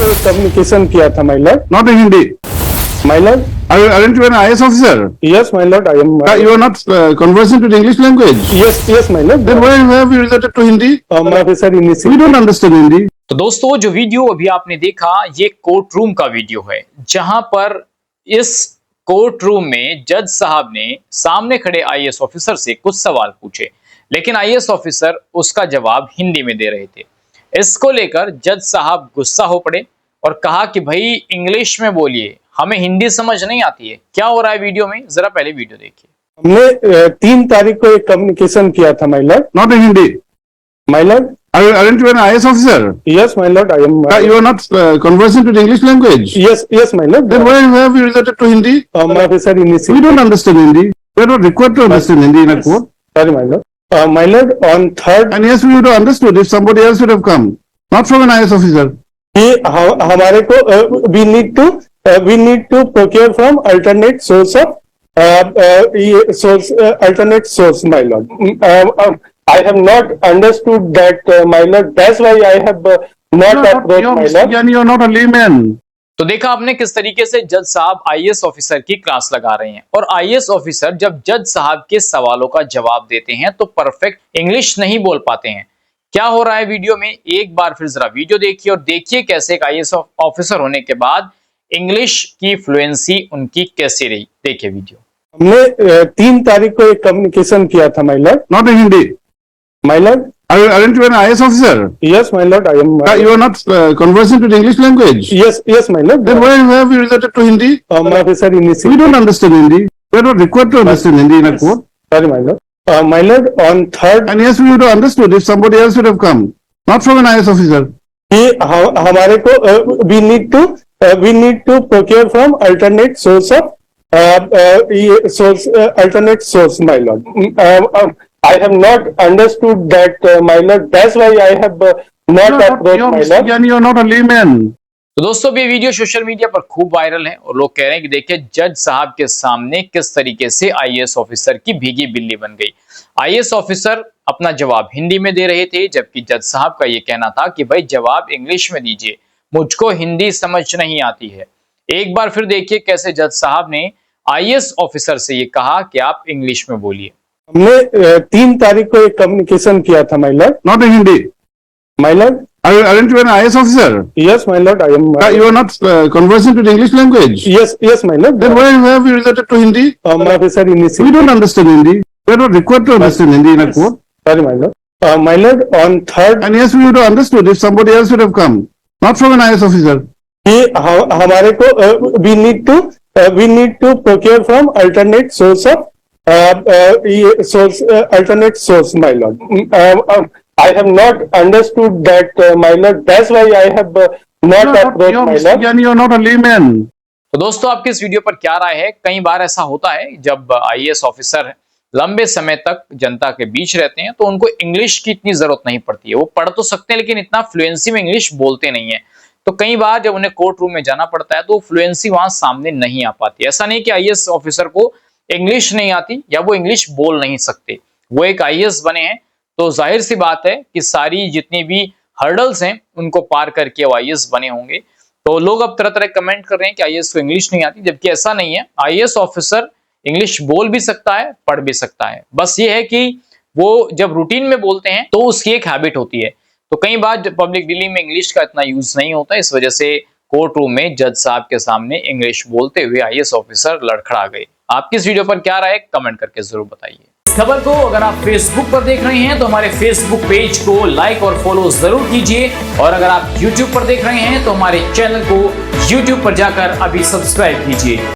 Communication किया था my Lord. Not in Hindi. My Lord, Aren't you an IS officer? Yes my Lord, I am. You are not conversant with English language. Yes my Lord. Then why have you resorted to Hindi? My officer We initiate. don't understand Hindi. तो दोस्तों, जो video अभी आपने देखा ये court room का video है, जहां पर इस कोर्ट रूम में जज साहब ने सामने खड़े आईएएस ऑफिसर से कुछ सवाल पूछे, लेकिन आईएएस ऑफिसर उसका जवाब हिंदी में दे रहे थे। इसको लेकर जज साहब गुस्सा हो पड़े और कहा कि भाई इंग्लिश में बोलिए, हमें हिंदी समझ नहीं आती है। क्या हो रहा है वीडियो में, जरा पहले वीडियो देखिए। हमने 3 तारीख को एक कम्युनिकेशन किया था my Lord. Not in Hindi. My Lord, Aren't you an IS officer? Yes my Lord, I am. You are not conversant with English language. Yes my Lord. Then why have you resorted to Hindi? My officer We initiate. don't understand Hindi. We are not required to understand Hindi in a court. Sorry my Lord. My Lord, on 3rd And yes, we would have understood if somebody else would have come, not from an IS officer. कि हमारे को we need to procure from alternate source of alternate source my lord. I have not understood that, my lord. That's why I have not approached my lord. You are not a layman. तो देखा आपने किस तरीके से जज साहब IAS officer की class लगा रहे हैं, और आईएएस ऑफिसर जब जज साहब के सवालों का जवाब देते हैं तो परफेक्ट इंग्लिश नहीं बोल पाते हैं। क्या हो रहा है वीडियो में, एक बार फिर जरा वीडियो देखिए और देखिए कैसे एक आईएएस ऑफिसर होने के बाद इंग्लिश की फ्लुएंसी उनकी कैसी रही। देखिए वीडियो। हमने 3 तारीख को एक कम्युनिकेशन किया था my Lord. Not in Hindi. My Lord, Aren't you an IS officer? Yes my Lord, I am. You are not conversant with English language. Yes my Lord. Then why have you resorted to Hindi? My officer We initiate. don't understand Hindi. We are not required to understand Hindi in a court. Sorry my Lord. My Lord, on 3rd And yes, we would have understood if somebody else would have come, not from an IS officer. कि हमारे को we need to procure from alternate source of alternate source my lord. I have not understood that, my lord. That's why I have not approached my lord. You are not a layman. तो दोस्तों, ये video social media पर खूब viral है और लोग कह रहे हैं कि देखिए जज साहब के सामने किस तरीके से आईएएस ऑफिसर की भीगी बिल्ली बन गई। आईएएस ऑफिसर अपना जवाब हिंदी में दे रहे थे, जबकि जज साहब का ये कहना था कि भाई जवाब इंग्लिश में दीजिए, मुझको हिंदी समझ नहीं आती है। एक बार फिर देखिए कैसे जज साहब ने आईएएस ऑफिसर से ये कहा कि आप इंग्लिश में बोलिए। हमने 3 तारीख को एक कम्युनिकेशन किया था my Lord. Not in Hindi. My Lord, Aren't you an IS officer? Yes my Lord, I am. You are not conversant with English language. Yes my Lord. Then why have you resorted to Hindi? My officer We initiate. don't understand Hindi. We are not required to understand Hindi in a court. Sorry my Lord. My Lord, on 3rd And yes, we would have understood if somebody else would have come, not from an IS officer. कि हमारे को we need to procure from alternate source of alternate source my lord. I have not understood that, my lord. That's why I have not approached my lord. You are not a layman. तो दोस्तों, आपकी इस video पर क्या राय है? कई बार ऐसा होता है जब आईएएस ऑफिसर लंबे समय तक जनता के बीच रहते हैं तो उनको इंग्लिश की इतनी जरूरत नहीं पड़ती है। वो पढ़ तो सकते हैं लेकिन इतना फ्लुएंसी में इंग्लिश बोलते नहीं है। तो कई बार जब उन्हें कोर्ट रूम में जाना पड़ता है तो फ्लुएंसी वहां सामने नहीं आ पाती। ऐसा नहीं कि आईएएस ऑफिसर को इंग्लिश नहीं आती या वो इंग्लिश बोल नहीं सकते, वो एक आईएएस बने हैं तो जाहिर सी बात है कि सारी जितनी भी हर्डल्स हैं उनको पार करके वो आईएएस बने होंगे। तो लोग अब तरह तरह कमेंट कर रहे हैं कि आईएएस को इंग्लिश नहीं आती, जबकि ऐसा नहीं है। आईएएस ऑफिसर इंग्लिश बोल भी सकता है, पढ़ भी सकता है। बस ये है कि वो जब रूटीन में बोलते हैं तो उसकी एक हैबिट होती है। तो कई बार पब्लिक डीलिंग में इंग्लिश का इतना यूज नहीं होता, इस वजह से कोर्ट रूम में जज साहब के सामने इंग्लिश बोलते हुए आईएएस ऑफिसर लड़खड़ा गए। आपकी इस वीडियो पर क्या राय है, कमेंट करके जरूर बताइए। इस खबर को अगर आप फेसबुक पर देख रहे हैं तो हमारे फेसबुक पेज को लाइक और फॉलो जरूर कीजिए, और अगर आप यूट्यूब पर देख रहे हैं तो हमारे चैनल को यूट्यूब पर जाकर अभी सब्सक्राइब कीजिए।